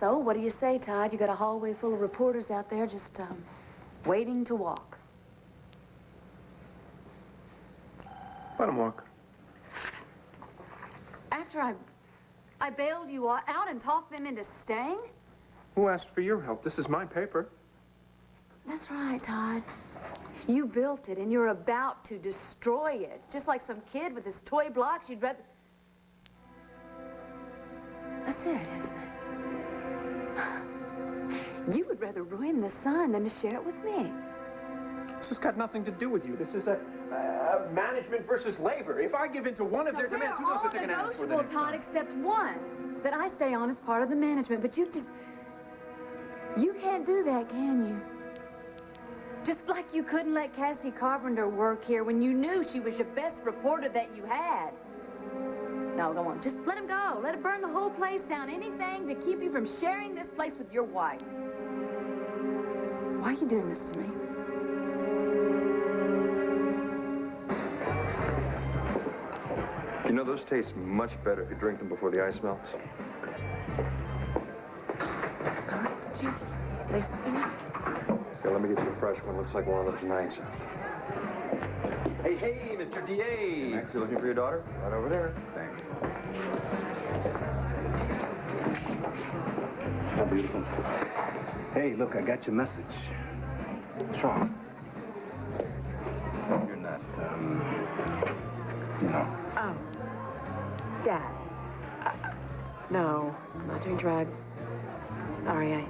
So, what do you say, Todd? You got a hallway full of reporters out there just, waiting to walk. Let him walk. After I bailed you out and talked them into staying? Who asked for your help? This is my paper. That's right, Todd. You built it, and you're about to destroy it. Just like some kid with his toy blocks, you'd rather... That's it, isn't it? You would rather ruin the sun than to share it with me. This has got nothing to do with you. This is a management versus labor. If I give in to one of their demands, who knows what they're going to ask for the next Todd, time? except one. That I stay on as part of the management, but you just... You can't do that, can you? Just like you couldn't let Cassie Carpenter work here when you knew she was your best reporter that you had. No, go on. Just let him go. Let it burn the whole place down. Anything to keep you from sharing this place with your wife. Why are you doing this to me? You know, those taste much better if you drink them before the ice melts. Sorry, did you say something? Okay, let me get you a fresh one. Looks like one of those nights. Hey, hey, Mr. D.A. Thanks. You looking for your daughter? Right over there. Thanks. How beautiful. Hey, look, I got your message. What's wrong? You're not, you know. Oh. Dad. No, I'm not doing drugs. Sorry, I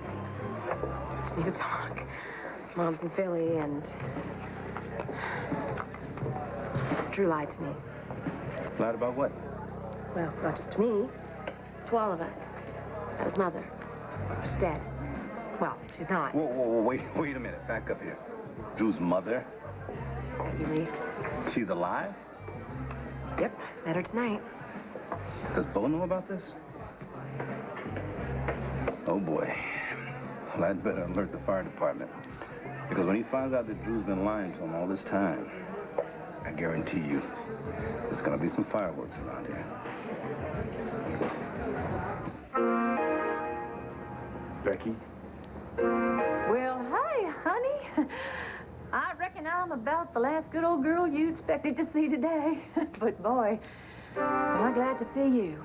just need to talk. Mom's in Philly, and Drew lied to me. Lied about what? Well, not just to me, to all of us. About his mother. She's dead. Well, she's not. Whoa, wait a minute. Back up here. Drew's mother? You leave? She's alive? Yep, met her tonight. Does Bo know about this? Oh, boy. Well, I'd better alert the fire department. Because when he finds out that Drew's been lying to him all this time, I guarantee you, there's gonna be some fireworks around here. Becky? Well, hi, honey. I reckon I'm about the last good old girl you expected to see today. But, boy, am I glad to see you.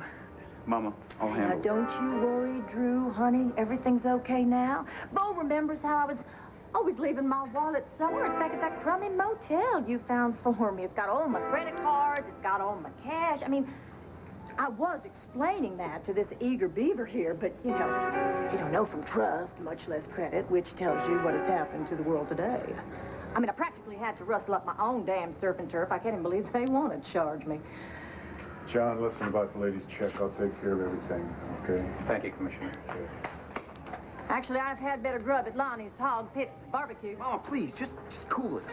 Mama, I'll Now, handle it. don't you worry, Drew, honey. Everything's okay now. Bo remembers how I was always leaving my wallet somewhere. It's back at that crummy motel you found for me. It's got all my credit cards. It's got all my cash. I mean, I was explaining that to this eager beaver here, but, you don't know from trust, much less credit, which tells you what has happened to the world today. I mean, I practically had to rustle up my own damn surf and turf. I can't even believe they want to charge me. John, listen about the lady's check. I'll take care of everything, okay? Thank you, Commissioner. Actually, I've had better grub at Lonnie's Hog Pit Barbecue. Mama, please, just cool it.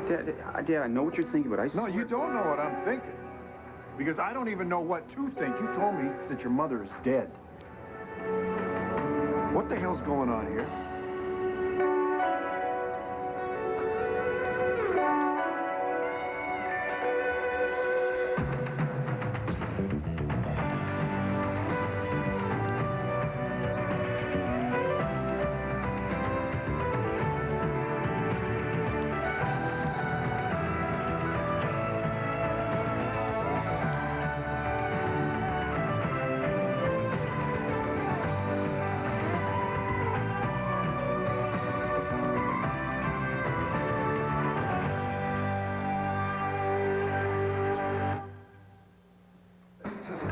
Dad, I know what you're thinking, but I No, you don't know what I'm thinking. Because I don't even know what to think. You told me that your mother is dead. What the hell's going on here?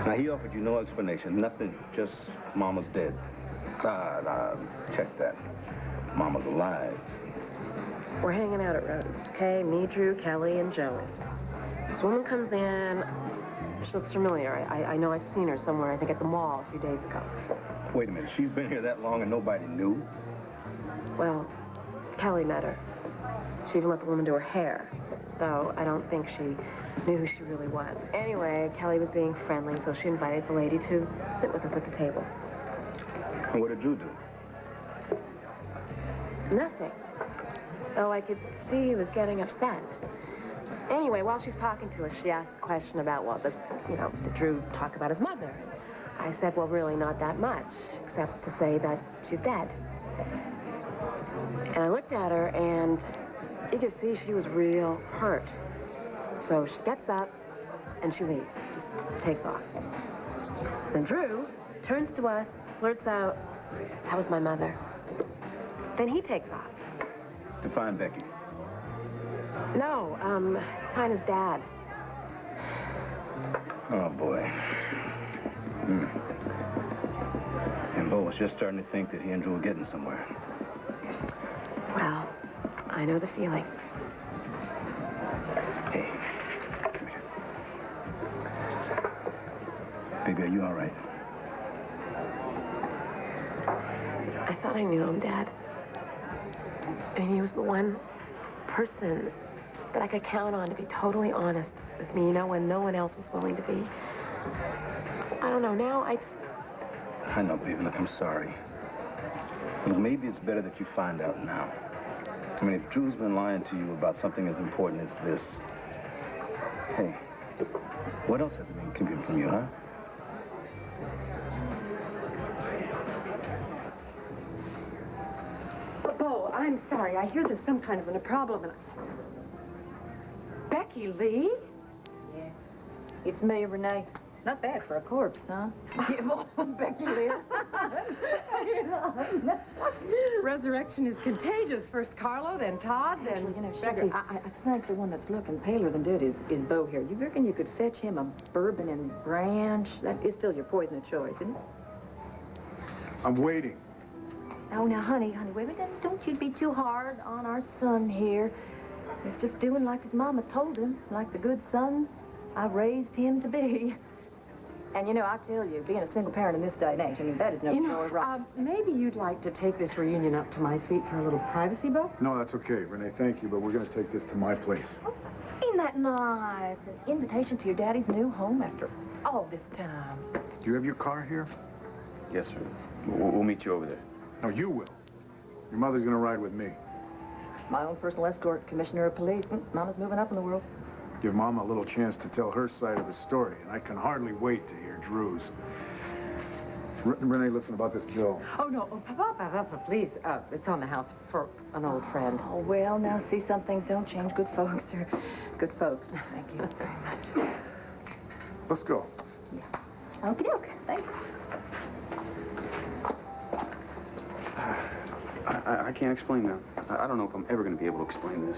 Now, he offered you no explanation, nothing, just Mama's dead. Check that. Mama's alive. We're hanging out at Rhodes, okay? Me, Drew, Kelly, and Joey. This woman comes in. She looks familiar. I know I've seen her somewhere, I think at the mall a few days ago. Wait a minute, she's been here that long and nobody knew? Well, Kelly met her. She even let the woman do her hair, though I don't think she knew who she really was. Anyway, Kelly was being friendly, so she invited the lady to sit with us at the table. And what did Drew do? Nothing. Though I could see he was getting upset. Anyway, while she was talking to us, she asked a question about, well, did Drew talk about his mother? I said, well, really not that much, except to say that she's dead. And I looked at her, and you could see she was real hurt. So she gets up, and she leaves, just takes off. And Drew turns to us, blurts out, that was my mother. Then he takes off. To find Becky. No, find his dad. Oh, boy. And Bo was just starting to think that he and Drew were getting somewhere. Well, I know the feeling. Hey, come here. Baby, are you all right? I thought I knew him, Dad. I mean, he was the one person that I could count on to be totally honest with me, you know, when no one else was willing to be. I don't know, now I know, baby. Look, I'm sorry. Look, maybe it's better that you find out now. I mean, if Drew's been lying to you about something as important as this, hey, what else has he been keeping from you, huh? Bo, I'm sorry. I hear there's some kind of a problem, and Becky Lee? Yeah. It's me, Renee. Not bad for a corpse, huh? Yeah, Becky Lee. Resurrection is contagious. First Carlo, then Todd, then Actually, you know, Becky. Sugar, I think the one that's looking paler than dead is Bo here. You reckon you could fetch him a bourbon and branch? That is still your poison of choice, isn't it? I'm waiting. Oh, now, honey, wait, don't you be too hard on our son here. He's just doing like his mama told him, like the good son I raised him to be. And, you know, I tell you, being a single parent in this day and age, I mean, that is no joy, right? Maybe you'd like to take this reunion up to my suite for a little privacy, Bo? No, that's okay, Renee. Thank you, but we're going to take this to my place. Ain't that nice? An invitation to your daddy's new home after all this time. Do you have your car here? Yes, sir. We'll meet you over there. No, you will. Your mother's going to ride with me. My own personal escort, commissioner of police. Mama's moving up in the world. Give Mama a little chance to tell her side of the story, and I can hardly wait to hear Drew's. Renee, listen about this bill. Oh, no. Oh, Papa, please. It's on the house for an old friend. Oh, well, now, see, some things don't change. Good folks are good folks. Thank you very much. Let's go. Yeah. Okie doke. Thanks. I can't explain that. I don't know if I'm ever going to be able to explain this.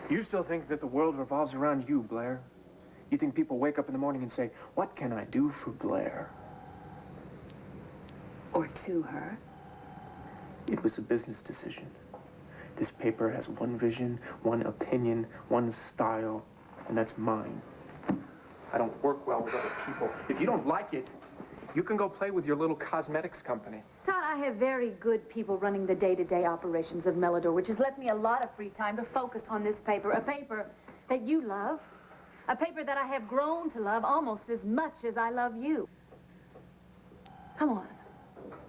You still think that the world revolves around you, Blair? You think people wake up in the morning and say, what can I do for Blair? Or to her. It was a business decision. This paper has one vision, one opinion, one style, and that's mine. I don't work well with other people. If you don't like it, you can go play with your little cosmetics company. Todd, I have very good people running the day-to-day operations of Melodor, which has left me a lot of free time to focus on this paper, a paper that you love, a paper that I have grown to love almost as much as I love you. Come on.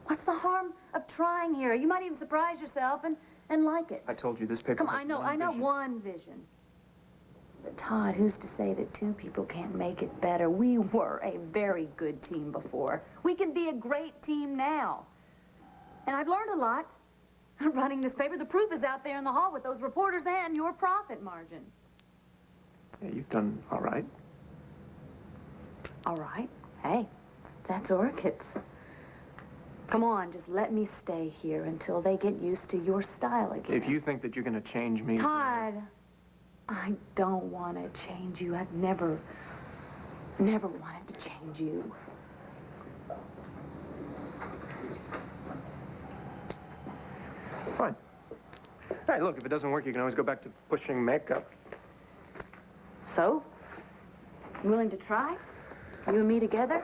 What's the harm of trying here? You might even surprise yourself and like it. I told you this paper Come on, has I know vision. one vision. But Todd, who's to say that two people can't make it better? We were a very good team before. We can be a great team now. And I've learned a lot running this paper. The proof is out there in the hall with those reporters and your profit margin. Yeah, you've done all right. All right. Hey, that's orchids. Come on, just let me stay here until they get used to your style again. If you think that you're going to change me... Todd, I don't want to change you. I've never wanted to change you. Fine. Hey, look, if it doesn't work, you can always go back to pushing makeup. So? You willing to try? You and me together?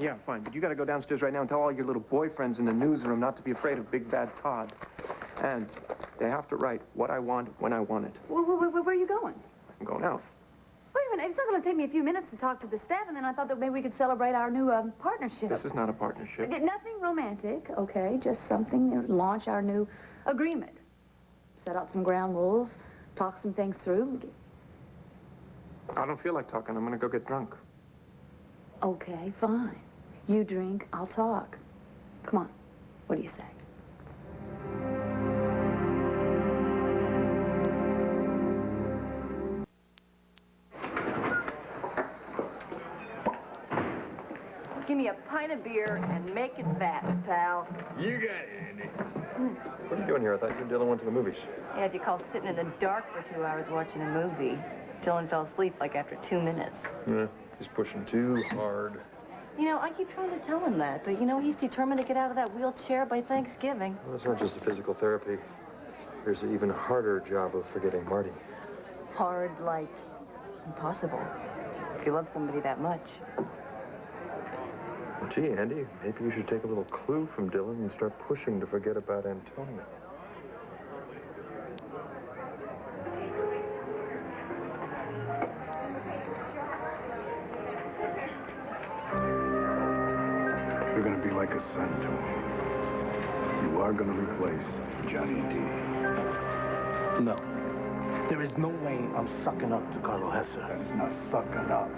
Yeah, fine, but you gotta go downstairs right now and tell all your little boyfriends in the newsroom not to be afraid of Big Bad Todd. And they have to write what I want when I want it. Where are you going? I'm going out. Wait a minute, it's not going to take me a few minutes to talk to the staff, and then I thought that maybe we could celebrate our new partnership. This is not a partnership. Nothing romantic, okay? Just something to launch our new agreement. Set out some ground rules, talk some things through. I don't feel like talking. I'm gonna go get drunk. Okay, fine. You drink, I'll talk. Come on. What do you say? Give me a pint of beer and make it fast, pal. You got it, Andy. What are you doing here? I thought you and Dylan went to the movies. Yeah, if you call sitting in the dark for 2 hours watching a movie. Dylan fell asleep like after 2 minutes. Yeah, he's pushing too hard. You know, I keep trying to tell him that, but you know, he's determined to get out of that wheelchair by Thanksgiving. Well, it's not just the physical therapy. There's an even harder job of forgetting Marty. Hard, like impossible. If you love somebody that much. Well, gee, Andy, maybe you should take a little clue from Dylan and start pushing to forget about Antonia. You're gonna be like a son to him. You are gonna replace Johnny D. No. There is no way I'm sucking up to Carlo Hesser. That is not sucking up.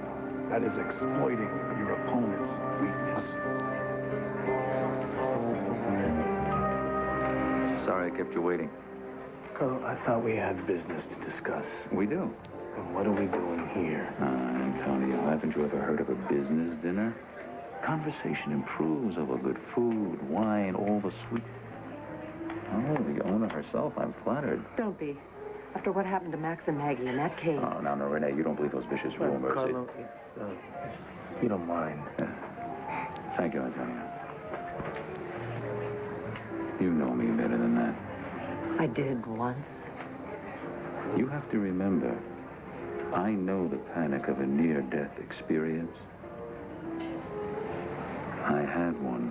That is exploiting your opponent's weakness. Sorry I kept you waiting. Carlo, I thought we had business to discuss. We do. And what are we doing here? Antonio, haven't you ever heard of a business dinner? Conversation improves over good food, wine, all the sweet... Oh, the owner herself, I'm flattered. Don't be. After what happened to Max and Maggie in that cave. Oh, no, Renee, you don't believe those vicious Well, rumors. Carlo, you don't mind. Thank you, Antonio. You know me better than that. I did once. You have to remember, I know the panic of a near-death experience. I had one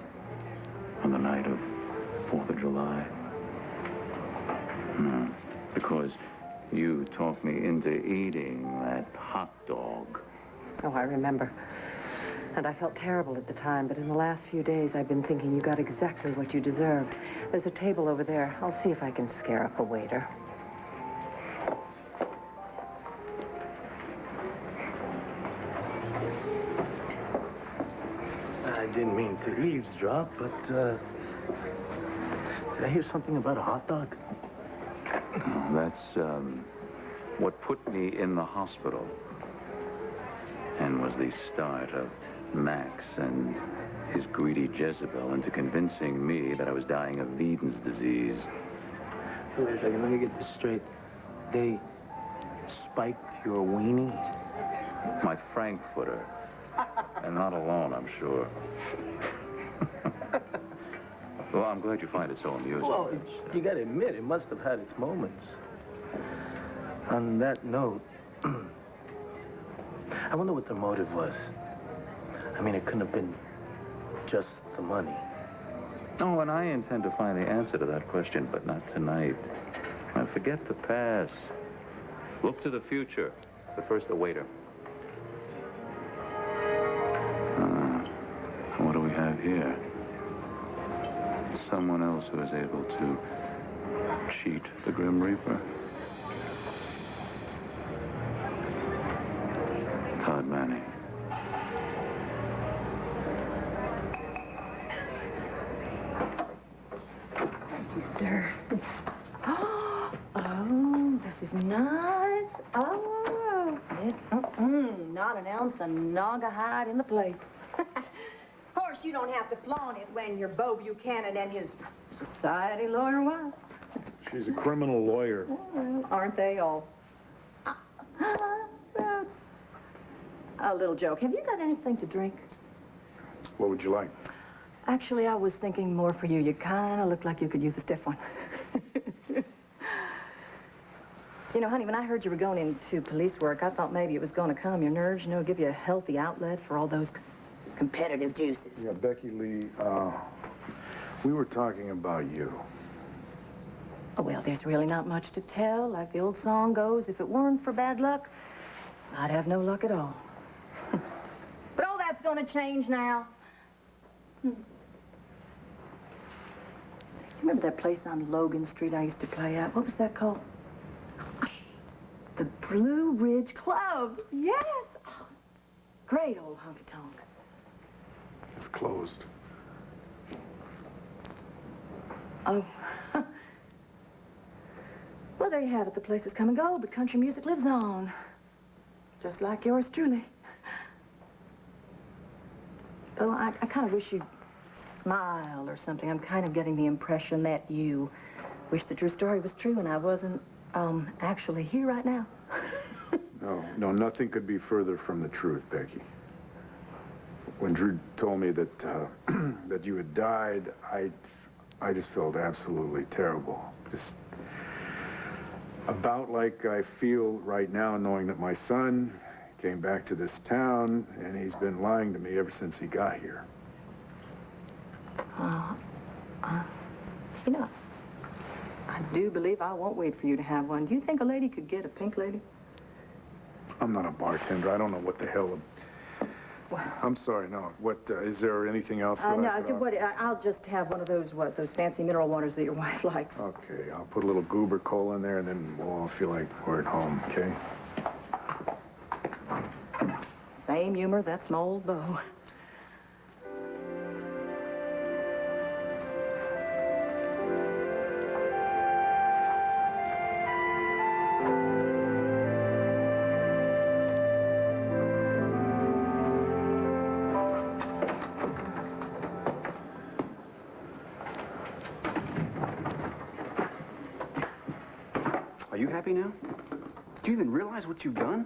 on the night of 4th of July. Because you talked me into eating that hot dog. Oh, I remember. And I felt terrible at the time, but in the last few days, I've been thinking you got exactly what you deserved. There's a table over there. I'll see if I can scare up a waiter. I didn't mean to eavesdrop, but, did I hear something about a hot dog? Oh, that's, what put me in the hospital. And was the start of Max and his greedy Jezebel into convincing me that I was dying of Eden's disease. So wait a second, let me get this straight. They spiked your weenie? My Frankfurter. And not alone, I'm sure. Well, I'm glad you find it so amusing. Well, you gotta admit, it must have had its moments. On that note, I wonder what the motive was. I mean, it couldn't have been just the money. Oh, and I intend to find the answer to that question, but not tonight. Now, forget the past. Look to the future. But first, the waiter. What do we have here? Someone else who is able to cheat the Grim Reaper? Todd Manning. Thank you, sir. Oh, this is nice. Oh, not an ounce of naugahyde in the place. Of course, you don't have to flaunt it when you're Bo Buchanan and his society lawyer wife. She's a criminal lawyer. Well, aren't they all? That's a little joke. Have you got anything to drink? What would you like? Actually, I was thinking more for you. You kind of look like you could use a stiff one. You know, honey, when I heard you were going into police work, I thought maybe it was going to calm your nerves, you know, give you a healthy outlet for all those competitive juices. Yeah, Becky Lee, we were talking about you. Oh, well, there's really not much to tell. Like the old song goes, if it weren't for bad luck, I'd have no luck at all. But all that's going to change now. You remember that place on Logan Street I used to play at? What was that called? The Blue Ridge Club. Yes. Oh, great old honky-tonk. It's closed. Oh. Well, there you have it. The place has come and go, but country music lives on. Just like yours truly. Oh, I kind of wish you'd smile or something. I'm kind of getting the impression that you wish that your story was true and I wasn't, actually here right now. No, nothing could be further from the truth, Becky. When Drew told me that, that you had died, I just felt absolutely terrible. Just about like I feel right now, knowing that my son came back to this town, and he's been lying to me ever since he got here. You know, I do believe I won't wait for you to have one. Do you think a lady could get a pink lady? I'm not a bartender. I don't know what the hell... I'm sorry, no. What, is there anything else that I'll just have one of those, those fancy mineral waters that your wife likes. Okay, I'll put a little goober cola in there, and then we'll all feel like we're at home, okay? Same humor, that's my old beau. Are you happy now? Do you even realize what you've done?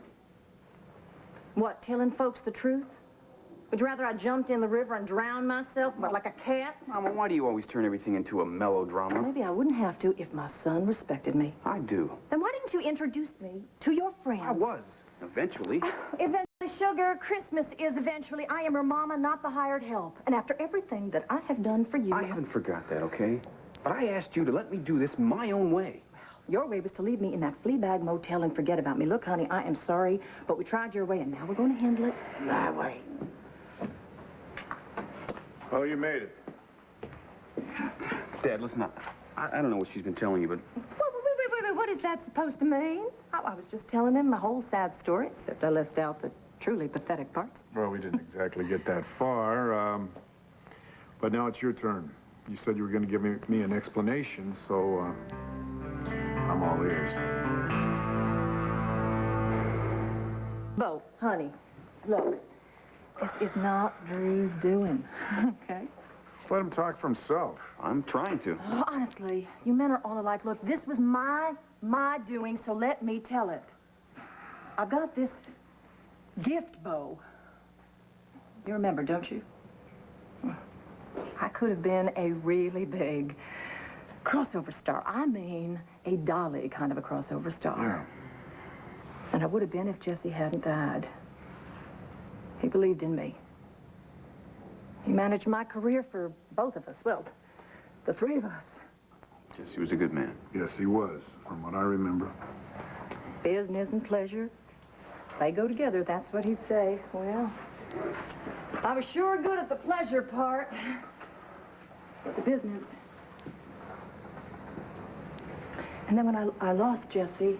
What, telling folks the truth? Would you rather I jumped in the river and drowned myself, but like a cat? Mama, why do you always turn everything into a melodrama? Maybe I wouldn't have to if my son respected me. I do. Then why didn't you introduce me to your friends? I was. Eventually. Eventually, sugar. Christmas is eventually. I am your mama, not the hired help. And after everything that I have done for you... I haven't forgot that, okay? But I asked you to let me do this my own way. Your way was to leave me in that flea bag motel and forget about me. Look, honey, I am sorry, but we tried your way, and now we're going to handle it my way. Oh, you made it. Dad, listen, I don't know what she's been telling you, but... Wait, what is that supposed to mean? I was just telling him my whole sad story, except I left out the truly pathetic parts. Well, we didn't exactly get that far, but now it's your turn. You said you were going to give me an explanation, so, I'm all ears. Bo, honey, look, this is not Drew's doing, okay? Just let him talk for himself. I'm trying to. Oh, honestly, you men are all alike. Look, this was my doing, so let me tell it. I've got this gift, Bo. You remember, don't you? I could have been a really big crossover star. I mean, a Dolly kind of a crossover star. Yeah. And I would have been if Jesse hadn't died. He believed in me. He managed my career for both of us. Well, the three of us. Jesse was a good man. Yes, he was, from what I remember. Business and pleasure, they go together, that's what he'd say. Well, I was sure good at the pleasure part, but the business. And then when I lost Jesse,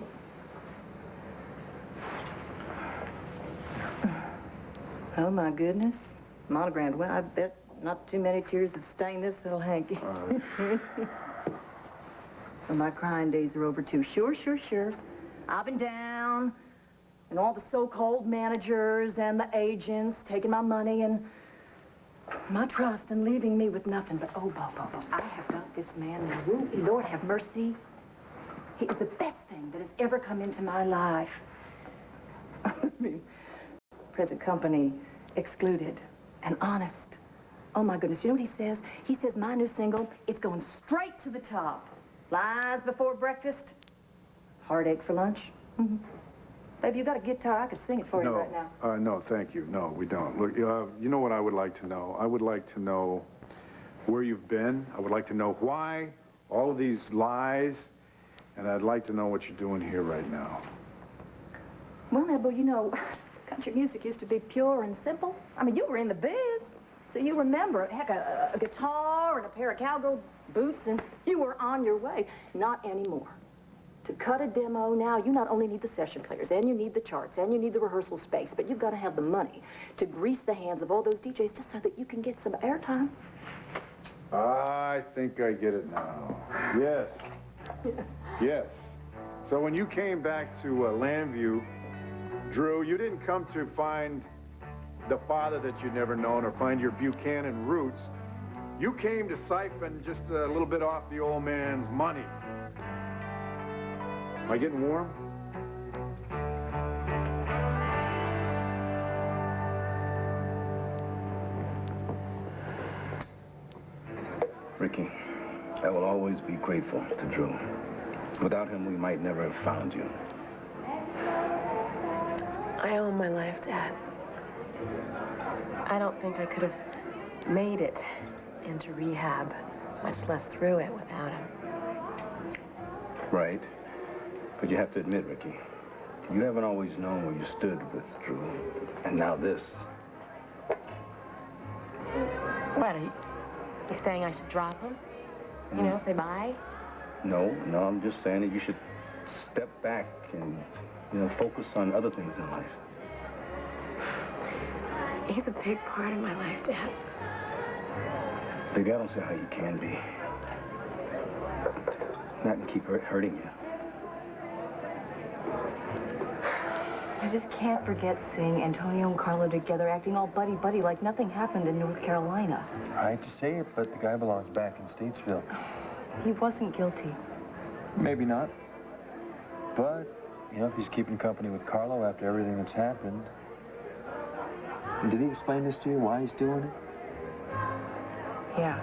oh my goodness, monogrammed. Well, I bet not too many tears have stained this little hanky. Well, my crying days are over too. Sure. I've been down, and all the so-called managers and the agents taking my money and my trust and leaving me with nothing. But, oh, Bo, I have got this man now. Lord have mercy. He is the best thing that has ever come into my life. I mean, present company excluded and honest. Oh, my goodness. You know what he says? He says my new single, it's going straight to the top. Lies before breakfast, heartache for lunch. Mm-hmm. Baby, you got a guitar. I could sing it for you right now. No, thank you. No, we don't. Look, you know what I would like to know? I would like to know where you've been. I would like to know why all of these lies, and I'd like to know what you're doing here right now. Well, now, Bo, you know, country music used to be pure and simple. I mean, you were in the biz, so you remember, heck, a guitar and a pair of cowgirl boots, and you were on your way. Not anymore. To cut a demo now, you not only need the session players, and you need the charts, and you need the rehearsal space, but you've got to have the money to grease the hands of all those DJs just so that you can get some airtime. I think I get it now. Yes. Yes. So when you came back to Landview, Drew, you didn't come to find the father that you'd never known or find your Buchanan roots. You came to siphon just a little bit off the old man's money. Am I getting warm? Ricky, I will always be grateful to Drew. Without him, we might never have found you. I owe him my life, Dad. I don't think I could have made it into rehab, much less through it, without him. Right. But you have to admit, Ricky, you haven't always known where you stood with Drew. And now this. What, are you saying I should drop him? You know, say bye? No, I'm just saying that you should step back and, focus on other things in life. He's a big part of my life, Dad. Baby, I don't see how you can be. Not and keep hurting you. I just can't forget seeing Antonio and Carlo together acting all buddy-buddy like nothing happened in North Carolina. I hate to say it, but the guy belongs back in Statesville. He wasn't guilty. Maybe not. But, if he's keeping company with Carlo after everything that's happened. And did he explain this to you, why he's doing it? Yeah.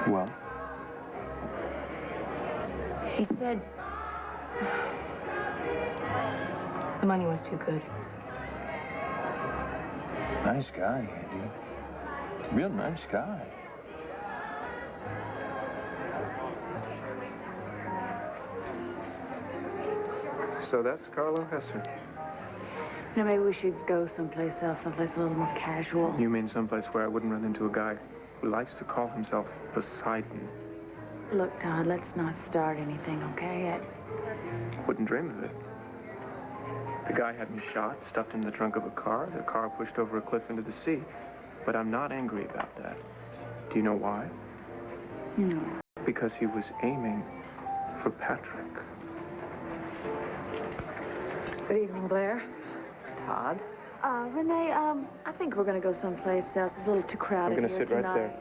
Well? He said the money was too good. Nice guy, Andy. Real nice guy. So that's Carlo Hesser. Maybe we should go someplace else, someplace a little more casual. You mean someplace where I wouldn't run into a guy who likes to call himself Poseidon? Look, Todd, let's not start anything, okay? I wouldn't dream of it. The guy had me shot, stuffed in the trunk of a car. The car pushed over a cliff into the sea. But I'm not angry about that. Do you know why? No. Because he was aiming for Patrick. Good evening, Blair. Todd. Renee, I think we're going to go someplace else. It's a little too crowded I'm going to here sit tonight. right there.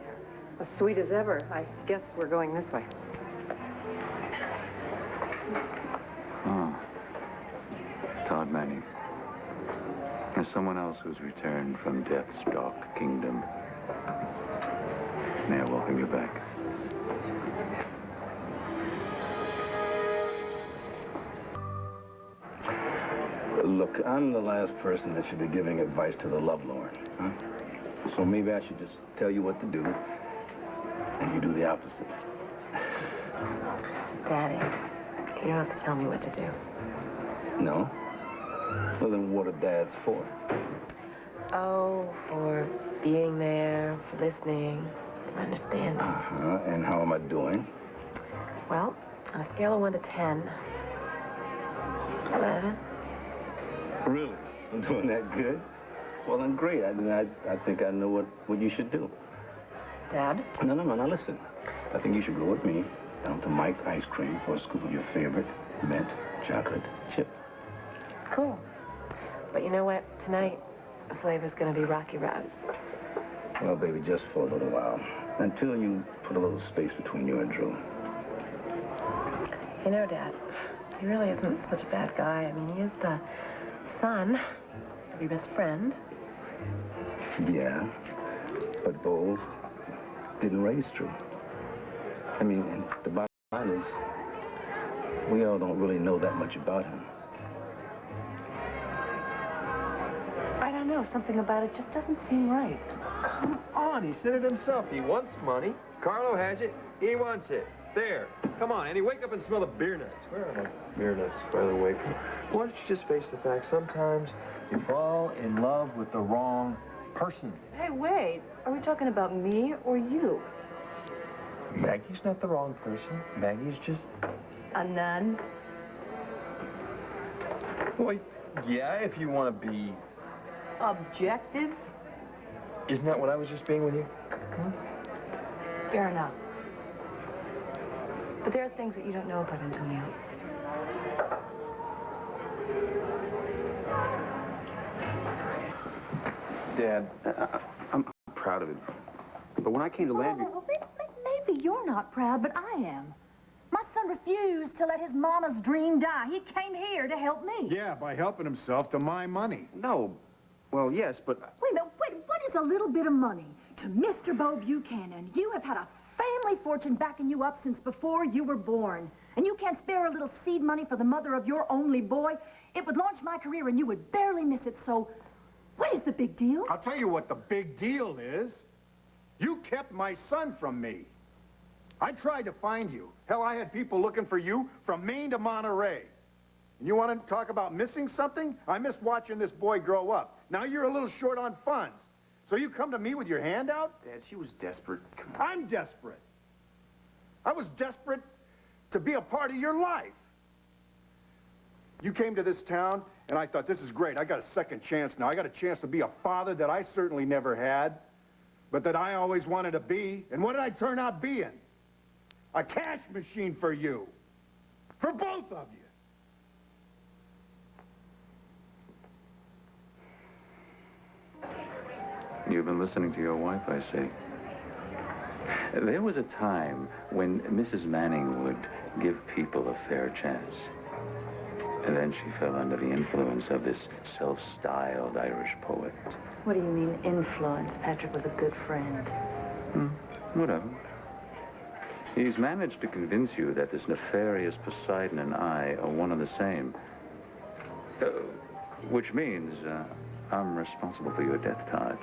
As sweet as ever. I guess we're going this way. Oh. Todd Manning. There's someone else who's returned from death's dark kingdom. May I welcome you back? Look, I'm the last person that should be giving advice to the lovelorn, huh? So maybe I should just tell you what to do, and you do the opposite. Daddy, you don't have to tell me what to do. No? Well, then what are dads for? Oh, for being there, for listening, for understanding. Uh-huh, and how am I doing? Well, on a scale of 1 to 10, 11. Really? I'm doing that good? Well, then great. I think I know what you should do. Dad? No, now listen. I think you should go with me down to Mike's Ice Cream for a scoop of your favorite mint chocolate chip. Cool. But you know what? Tonight, the flavor's gonna be Rocky Road. Well, baby, just for a little while. Until you put a little space between you and Drew. You know, Dad, he really isn't such a bad guy. I mean, he is the son of your best friend. Yeah, but Bo didn't raise Drew. I mean, the bottom line is, we all don't really know that much about him. I don't know. Something about it just doesn't seem right. Come on, he said it himself. He wants money. Carlo has it. He wants it. There. Come on, Andy, wake up and smell the beer nuts. Where are my beer nuts, by the way? Why don't you just face the fact? Sometimes you fall in love with the wrong person. Hey, wait. Are we talking about me or you? Maggie's not the wrong person. Maggie's just A nun? Well, yeah, if you want to be... Objective? Isn't that what I was just being with you? Fair enough. But there are things that you don't know about Antonio. Dad, I'm proud of it. But when I came to Landry... Oh, maybe you're not proud, but I am. My son refused to let his mama's dream die. He came here to help me. Yeah, by helping himself to my money. No. Well, yes, but... Wait a minute, what is a little bit of money to Mr. Bo Buchanan? You have had a family fortune backing you up since before you were born. And you can't spare a little seed money for the mother of your only boy? It would launch my career and you would barely miss it, so what is the big deal? I'll tell you what the big deal is. You kept my son from me. I tried to find you. Hell, I had people looking for you from Maine to Monterey. And you want to talk about missing something? I missed watching this boy grow up. Now you're a little short on funds. So you come to me with your hand out? Dad, she was desperate. Come on. I'm desperate. I was desperate to be a part of your life. You came to this town, and I thought, this is great. I got a second chance now. I got a chance to be a father that I certainly never had, but that I always wanted to be. And what did I turn out being? A cash machine for you. For both of you. You've been listening to your wife, I see. There was a time when Mrs. Manning would give people a fair chance. And then she fell under the influence of this self-styled Irish poet. What do you mean, influence? Patrick was a good friend. Whatever. He's managed to convince you that this nefarious Poseidon and I are one and the same. Which means I'm responsible for your death, Todd.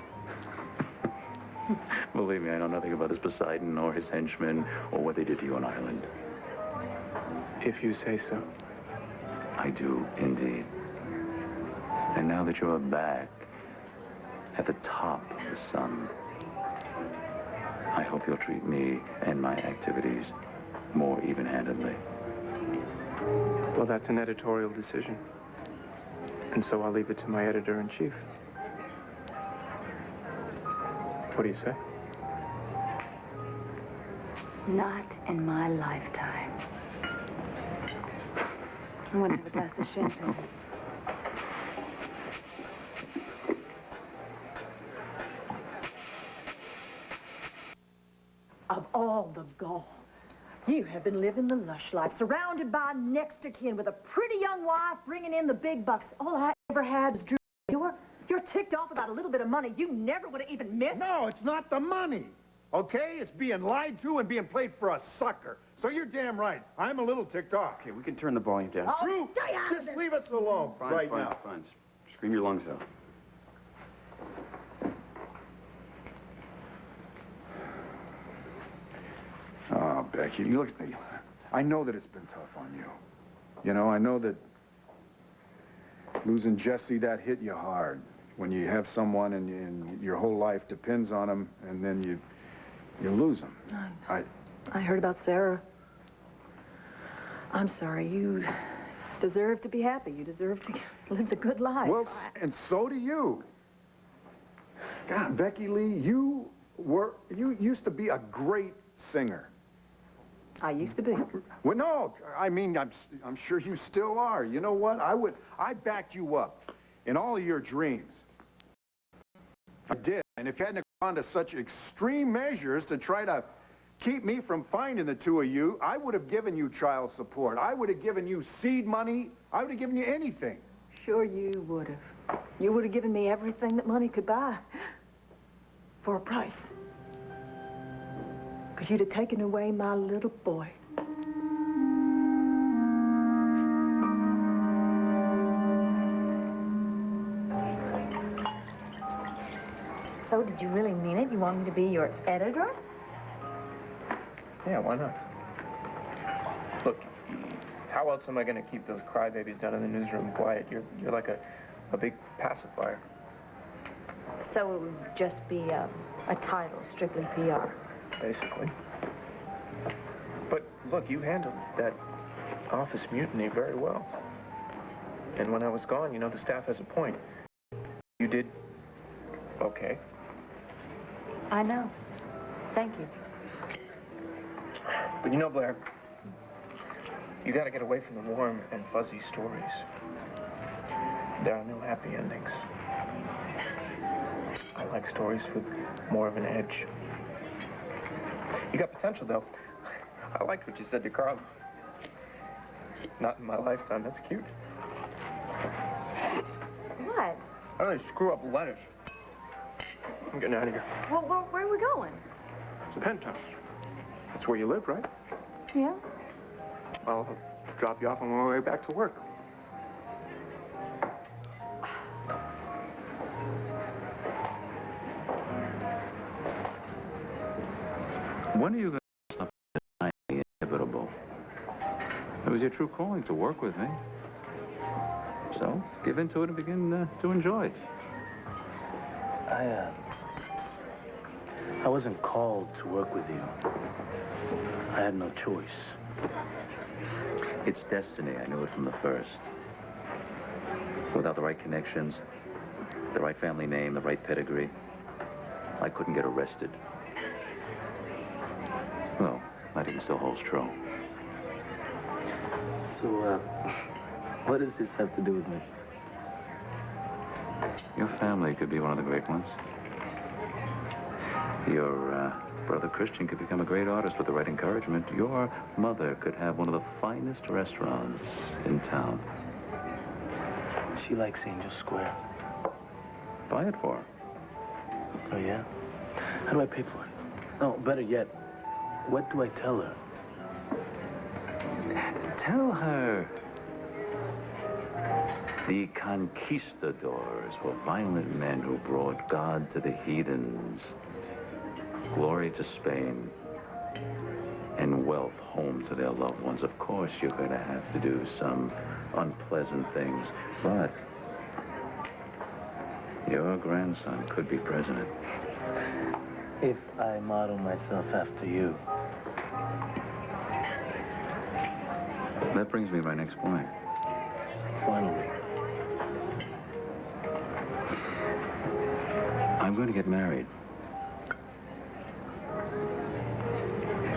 Believe me, I know nothing about this Poseidon or his henchmen or what they did to you on Ireland. If you say so. I do, indeed. And now that you're back at the top of the sun, I hope you'll treat me and my activities more even-handedly. Well, that's an editorial decision. And so I'll leave it to my editor-in-chief. What do you say? Not in my lifetime. I want to have a glass of champagne. Of all the gall, you have been living the lush life, surrounded by next to kin, with a pretty young wife, bringing in the big bucks. All I ever had was Drew. You're ticked off about a little bit of money you never would have even missed. No, it's not the money, okay? It's being lied to and being played for a sucker. So you're damn right. I'm a little ticked off. Okay, we can turn the volume down. Oh, Drew, stay out of just this. leave us alone Fine. now. Scream your lungs out. Oh, Becky, look, I know that it's been tough on you. You know, I know that losing Jesse, that hit you hard. When you have someone and your whole life depends on them, and then you lose them. I heard about Sarah. I'm sorry. You deserve to be happy. You deserve to live the good life. Well, and so do you. God, Becky Lee, you used to be a great singer. I used to be. Well, no, I mean, I'm sure you still are. You know what? I backed you up in all of your dreams. I did. And if you hadn't gone to such extreme measures to try to keep me from finding the two of you, I would have given you child support. I would have given you seed money. I would have given you anything. Sure you would have. You would have given me everything that money could buy. For a price. Because you'd have taken away my little boy. So, did you really mean it? You want me to be your editor? Yeah, why not? Look, how else am I going to keep those crybabies down in the newsroom quiet? You're like a big pacifier. So it would just be a title, strictly PR. Basically. But look, you handled that office mutiny very well. And when I was gone, you know, the staff has a point. You did okay. I know. Thank you. But you know, Blair, you gotta get away from the warm and fuzzy stories. There are no happy endings. I like stories with more of an edge. You got potential, though. I liked what you said to Carl. Not in my lifetime. That's cute. What? I don't know, screw up lettuce. I'm getting out of here. Well, where are we going? It's the penthouse. That's where you live, right? Yeah. I'll drop you off on my way back to work. When are you going to stop denying the inevitable? It was your true calling to work with me. So, give in to it and begin to enjoy it. I wasn't called to work with you. I had no choice. It's destiny. I knew it from the first. Without the right connections, the right family name, the right pedigree, I couldn't get arrested. Well, that even still holds true. So, what does this have to do with me? Your family could be one of the great ones. Your brother Christian could become a great artist with the right encouragement. Your mother could have one of the finest restaurants in town. She likes Angel Square. Buy it for her. Oh, yeah? How do I pay for it? No, better yet, what do I tell her? Tell her the conquistadors were violent men who brought God to the heathens, glory to Spain, and wealth home to their loved ones. Of course, you're going to have to do some unpleasant things, but your grandson could be president. If I model myself after you. That brings me to my next point. Finally. I'm going to get married.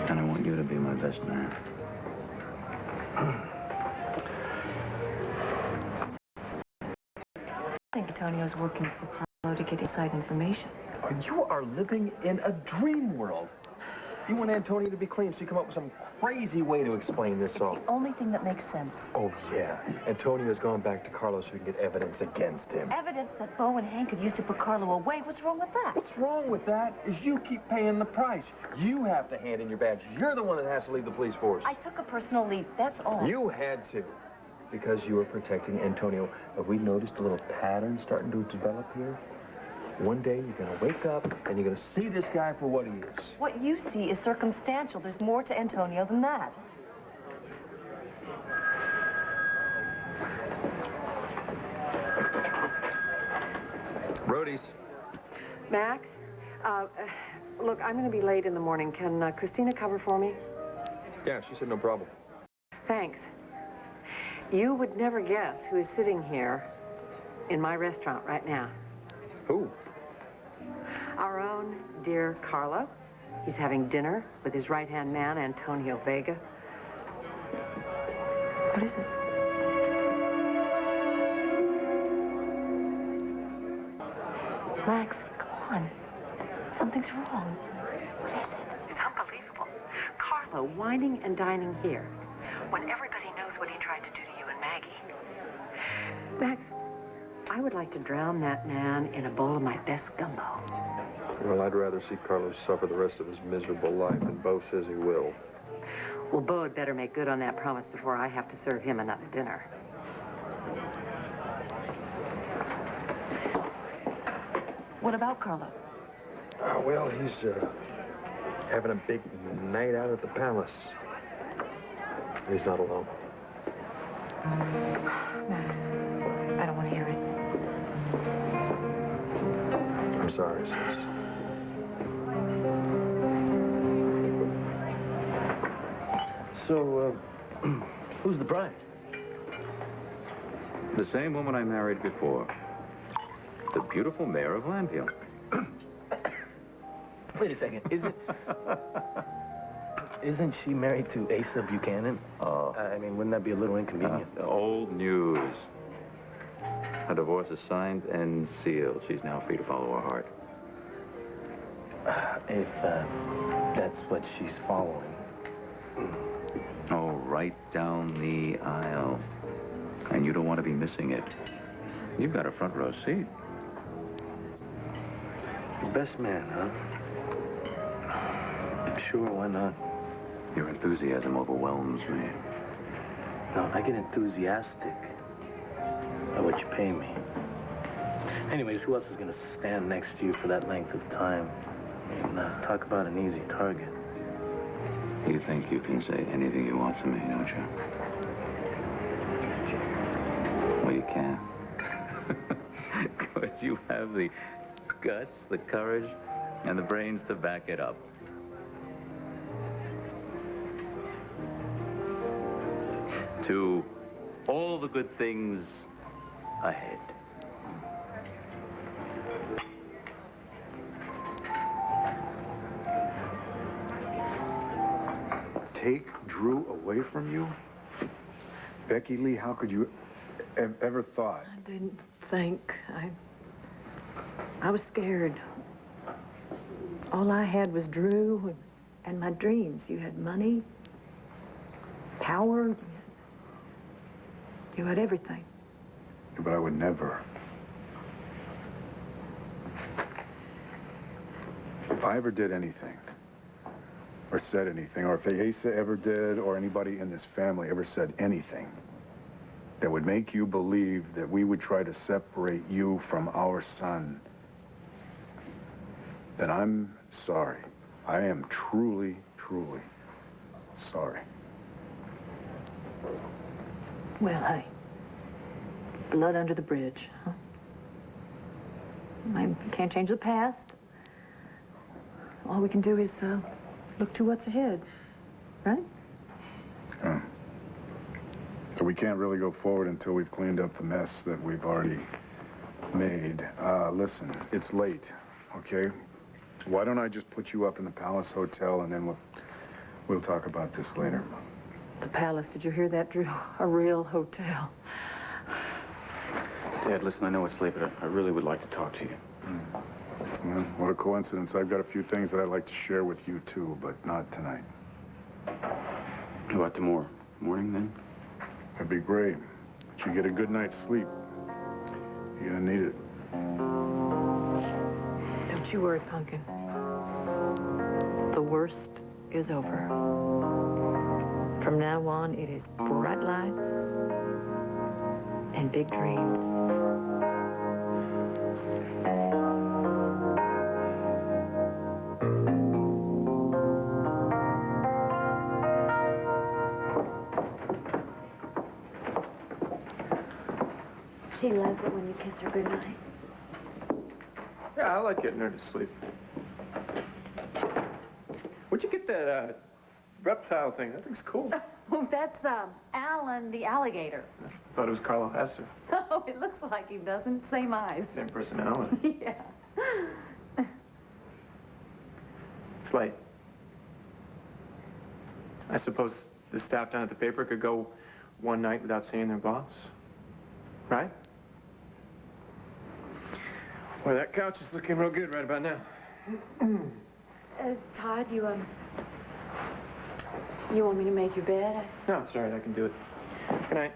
And I want you to be my best man. I think Antonio's working for Carlo to get inside information. You are living in a dream world. You want Antonio to be clean, so you come up with some crazy way to explain this all. The only thing that makes sense. Oh, yeah. Antonio's gone back to Carlos so we can get evidence against him. Evidence that Bo and Hank could use to put Carlo away. What's wrong with that? What's wrong with that is you keep paying the price. You have to hand in your badge. You're the one that has to leave the police force. I took a personal leave, that's all. You had to, because you were protecting Antonio. Have we noticed a little pattern starting to develop here? One day you're going to wake up and you're going to see this guy for what he is. What you see is circumstantial. There's more to Antonio than that. Brody's. Max, look, I'm going to be late in the morning. Can Christina cover for me? Yeah, she said no problem. Thanks. You would never guess who is sitting here in my restaurant right now. Who? Our own dear Carlo. He's having dinner with his right-hand man, Antonio Vega. What is it? Max, come on. Something's wrong. What is it? It's unbelievable. Carlo whining and dining here when everybody knows what he tried to do to you and Maggie. Max, I would like to drown that man in a bowl of my best gumbo. Well, I'd rather see Carlos suffer the rest of his miserable life, and Bo says he will. Well, Bo had better make good on that promise before I have to serve him another dinner. What about Carlo? Well, he's having a big night out at the palace. He's not alone. Max, I don't want to hear it. I'm sorry, sis. So, Who's the bride? The same woman I married before. The beautiful mayor of Landfield. Wait a second. Isn't she married to Asa Buchanan? I mean, wouldn't that be a little inconvenient? Old news. Her divorce is signed and sealed. She's now free to follow her heart. If that's what she's following. Oh, right down the aisle. And you don't want to be missing it. You've got a front row seat. Best man, huh? Sure, why not? Your enthusiasm overwhelms me. No, I get enthusiastic by what you pay me. Anyways, who else is going to stand next to you for that length of time? I mean, talk about an easy target. You think you can say anything you want to me, don't you? Well, you can. But you have the guts, the courage, and the brains to back it up. To all the good things ahead. Take Drew away from you? Becky Lee, how could you ever thought? I didn't think. I was scared. All I had was Drew and my dreams. You had money, power, you had everything. But I would never. If I ever did anything, or said anything, or if Asa ever did, or anybody in this family ever said anything that would make you believe that we would try to separate you from our son, then I'm sorry. I am truly, truly sorry. Well, hey, blood under the bridge, huh? I can't change the past. All we can do is look to what's ahead, right? Yeah. So we can't really go forward until we've cleaned up the mess that we've already made. Listen, it's late, okay? Why don't I just put you up in the Palace Hotel, and then we'll talk about this later. The Palace, did you hear that, Drew? A real hotel. Dad, listen, I know it's late, but I really would like to talk to you. Well, what a coincidence. I've got a few things that I'd like to share with you, too, but not tonight. How about tomorrow? Morning, then? That'd be great. But you get a good night's sleep. You're gonna need it. Don't you worry, Pumpkin. The worst is over. From now on, it is bright lights and big dreams. She loves it when you kiss her goodnight. Yeah, I like getting her to sleep. Where'd you get that reptile thing? That thing's cool. Oh, that's Alan the alligator. I thought it was Carlo Hesser. Oh, it looks like he doesn't. Same eyes. Same personality. Yeah. It's late. I suppose the staff down at the paper could go one night without seeing their boss. Right? Well, that couch is looking real good right about now. Todd, you want me to make your bed? No, it's all right. I can do it. Good night.